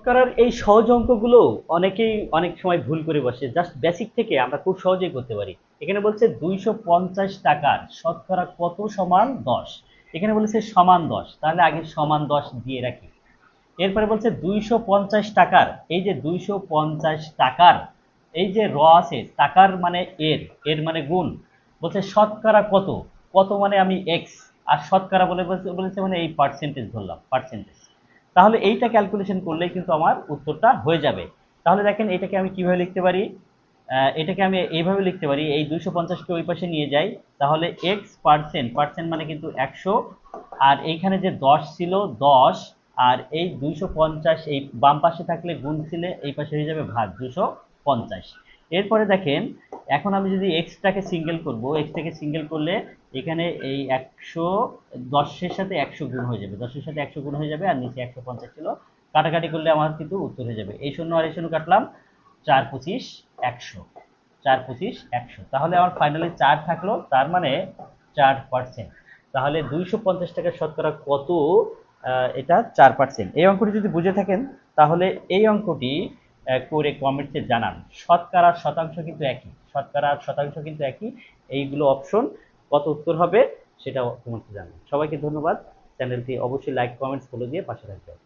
করার এই সহজ অঙ্কগুলো অনেকেই অনেক সময় ভুল করে বসে, জাস্ট বেসিক থেকে আমরা খুব সহজেই করতে পারি। এখানে বলছে 250 টাকার শতকরা কত সমান 10। এখানে বলেছে সমান 10, তাহলে আগে সমান 10 দিয়ে রাখি। এরপরে বলছে 250 টাকার, এই যে 250 টাকার এই যে আছে টাকার মানে এর, এর মানে গুণ, বলছে শতকরা কত, কত মানে আমি এক্স, আর শতকরা বলেছে মানে এই পার্সেন্টেজ ধরলাম, পার্সেন্টেজ। তাহলে এইটা ক্যালকুলেশন করলেই কিন্তু আমার উত্তরটা হয়ে যাবে। তাহলে দেখেন এটাকে আমি কিভাবে লিখতে পারি, এটাকে আমি এইভাবে লিখতে পারি, এই 250কে ওই পাশে নিয়ে যাই, তাহলে এক্স পার্সেন্ট, পার্সেন্ট মানে কিন্তু 100, আর এইখানে যে 10 ছিল 10, আর এই 250 এই বাম পাশে থাকলে গুণ ছিলে এই পাশে হয়ে যাবে ভাগ 250। এরপরে দেখেন এখন আমি যদি এক্সটাকে সিঙ্গেল করব, এক্সটাকে সিঙ্গেল করলে এখানে এই 100 10-এর সাথে 100 গুণ হয়ে যাবে, 10-এর সাথে 100 গুণ হয়ে যাবে, আর নিচে 150 ছিল, কাটাকাটি করলে আমার কিন্তু উত্তর হয়ে যাবে। এই শূন্য আর এই শূন্য কাটলাম, 4 25 100, 4 25 100, তাহলে আমার ফাইনালি 4 থাকলো, তার মানে 4%। তাহলে 250 টাকার শতকরা কত, এটা 4%। এই অঙ্কটি যদি বুঝে থাকেন তাহলে এই অঙ্কটি করে কমেন্টসে জানান। শতকরা শতাংশ কিন্তু একই, শতকরা শতাংশ কিন্তু একই, এইগুলো অপশন, কত উত্তর হবে সেটা কমেন্টসে জানান। সবাইকে ধন্যবাদ, চ্যানেলটি অবশ্যই লাইক কমেন্টস ফলো দিয়ে পাশে থাকবেন।